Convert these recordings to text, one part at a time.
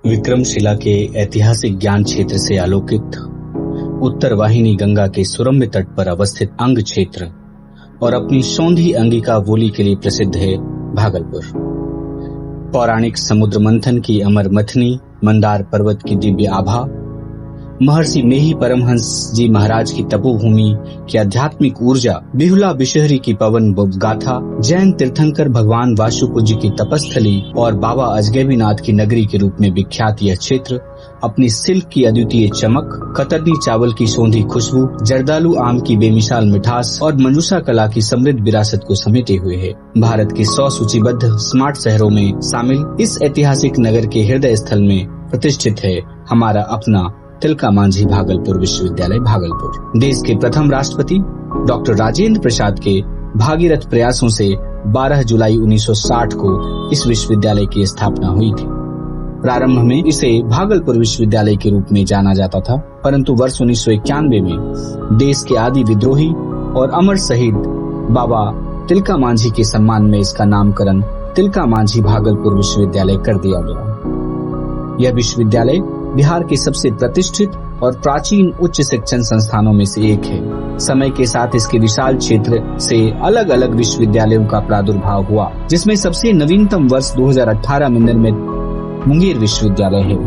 विक्रमशिला के ऐतिहासिक ज्ञान क्षेत्र से आलोकित उत्तर वाहिनी गंगा के सुरम्य तट पर अवस्थित अंग क्षेत्र और अपनी सौंधी अंगिका बोली के लिए प्रसिद्ध है भागलपुर। पौराणिक समुद्र मंथन की अमर मथनी, मंदार पर्वत की दिव्य आभा, महर्षि मेही परमहंस जी महाराज की तपोभूमि की आध्यात्मिक ऊर्जा, बिहुला बिशहरी की पवन गाथा, जैन तीर्थंकर भगवान वासुपूज्य की तपस्थली और बाबा अजगैबीनाथ की नगरी के रूप में विख्यात यह क्षेत्र अपनी सिल्क की अद्वितीय चमक, कतरनी चावल की सौंधी खुशबू, जर्दालू आम की बेमिसाल मिठास और मंजूषा कला की समृद्ध विरासत को समेटे हुए है। भारत के 100 सूचीबद्ध स्मार्ट शहरों में शामिल इस ऐतिहासिक नगर के हृदय स्थल में प्रतिष्ठित है हमारा अपना तिलका मांझी भागलपुर विश्वविद्यालय भागलपुर। देश के प्रथम राष्ट्रपति डॉक्टर राजेंद्र प्रसाद के भागीरथ प्रयासों से 12 जुलाई 1960 को इस विश्वविद्यालय की स्थापना हुई थी। प्रारंभ में इसे भागलपुर विश्वविद्यालय के रूप में जाना जाता था, परंतु वर्ष 1991 में देश के आदि विद्रोही और अमर शहीद बाबा तिलका मांझी के सम्मान में इसका नामकरण तिलका मांझी भागलपुर विश्वविद्यालय कर दिया गया। यह विश्वविद्यालय बिहार के सबसे प्रतिष्ठित और प्राचीन उच्च शिक्षण संस्थानों में से एक है। समय के साथ इसके विशाल क्षेत्र से अलग अलग विश्वविद्यालयों का प्रादुर्भाव हुआ, जिसमें सबसे नवीनतम वर्ष 2018 में निर्मित मुंगेर विश्वविद्यालय है।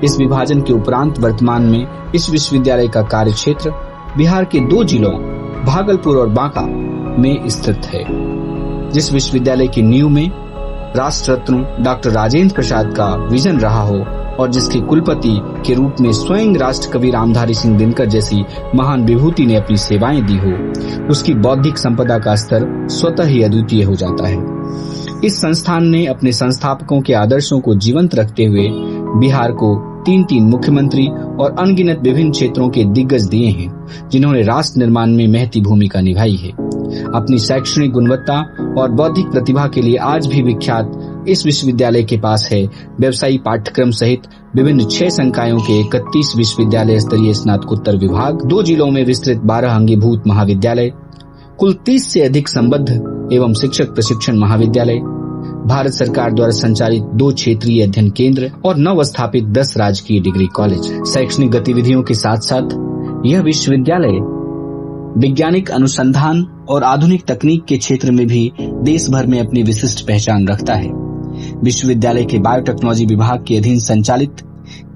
इस विभाजन के उपरांत वर्तमान में इस विश्वविद्यालय का कार्य क्षेत्र बिहार के 2 जिलों भागलपुर और बांका में स्थित है। जिस विश्वविद्यालय की नींव में राष्ट्र रत्न डॉक्टर राजेंद्र प्रसाद का विजन रहा हो और जिसके कुलपति के रूप में स्वयं राष्ट्र कवि रामधारी सिंह दिनकर जैसी महान विभूति ने अपनी सेवाएं दी हो, उसकी बौद्धिक संपदा का स्तर स्वतः ही अद्वितीय हो जाता है। इस संस्थान ने अपने संस्थापकों के आदर्शों को जीवंत रखते हुए बिहार को 3 मुख्यमंत्री और अनगिनत विभिन्न क्षेत्रों के दिग्गज दिए हैं, जिन्होंने राष्ट्र निर्माण में महती भूमिका निभाई है। अपनी शैक्षणिक गुणवत्ता और बौद्धिक प्रतिभा के लिए आज भी विख्यात इस विश्वविद्यालय के पास है व्यवसायी पाठ्यक्रम सहित विभिन्न 6 संकायों के 31 विश्वविद्यालय स्तरीय स्नातकोत्तर विभाग, 2 जिलों में विस्तृत 12 अंगीभूत महाविद्यालय, कुल 30 से अधिक संबद्ध एवं शिक्षक प्रशिक्षण महाविद्यालय, भारत सरकार द्वारा संचालित 2 क्षेत्रीय अध्ययन केंद्र और नवस्थापित 10 राजकीय डिग्री कॉलेज। शैक्षणिक गतिविधियों के साथ साथ यह विश्वविद्यालय वैज्ञानिक अनुसंधान और आधुनिक तकनीक के क्षेत्र में भी देश भर में अपनी विशिष्ट पहचान रखता है। विश्वविद्यालय के बायोटेक्नोलॉजी विभाग के अधीन संचालित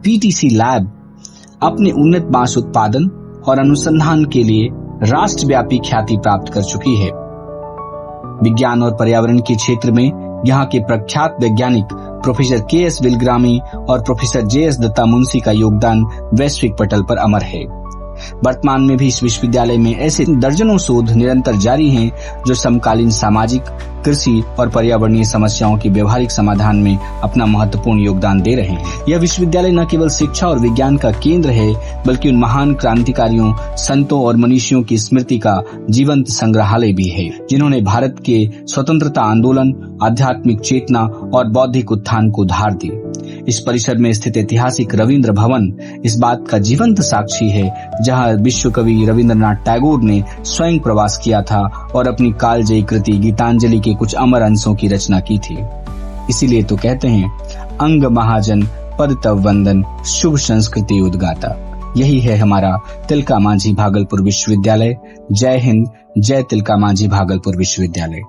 पीटीसी लैब अपने उन्नत बांस उत्पादन और अनुसंधान के लिए राष्ट्रव्यापी ख्याति प्राप्त कर चुकी है। विज्ञान और पर्यावरण के क्षेत्र में यहाँ के प्रख्यात वैज्ञानिक प्रोफेसर के.एस. विलग्रामी और प्रोफेसर जे.एस. दत्ता मुंशी का योगदान वैश्विक पटल पर अमर है। वर्तमान में भी इस विश्वविद्यालय में ऐसे दर्जनों शोध निरंतर जारी हैं, जो समकालीन सामाजिक, कृषि और पर्यावरणीय समस्याओं के व्यवहारिक समाधान में अपना महत्वपूर्ण योगदान दे रहे हैं। यह विश्वविद्यालय न केवल शिक्षा और विज्ञान का केंद्र है, बल्कि उन महान क्रांतिकारियों, संतों और मनीषियों की स्मृति का जीवंत संग्रहालय भी है, जिन्होंने भारत के स्वतंत्रता आंदोलन, आध्यात्मिक चेतना और बौद्धिक उत्थान को धार दी। इस परिसर में स्थित ऐतिहासिक रविंद्र भवन इस बात का जीवंत साक्षी है, जहां विश्व कवि रविंद्रनाथ टैगोर ने स्वयं प्रवास किया था और अपनी कालजयी कृति गीतांजलि के कुछ अमर अंशों की रचना की थी। इसीलिए तो कहते हैं, अंग महाजन पद तव वंदन, शुभ संस्कृति उद्गाता। यही है हमारा तिलका मांझी भागलपुर विश्वविद्यालय। जय हिंद, जय तिलका मांझी भागलपुर विश्वविद्यालय।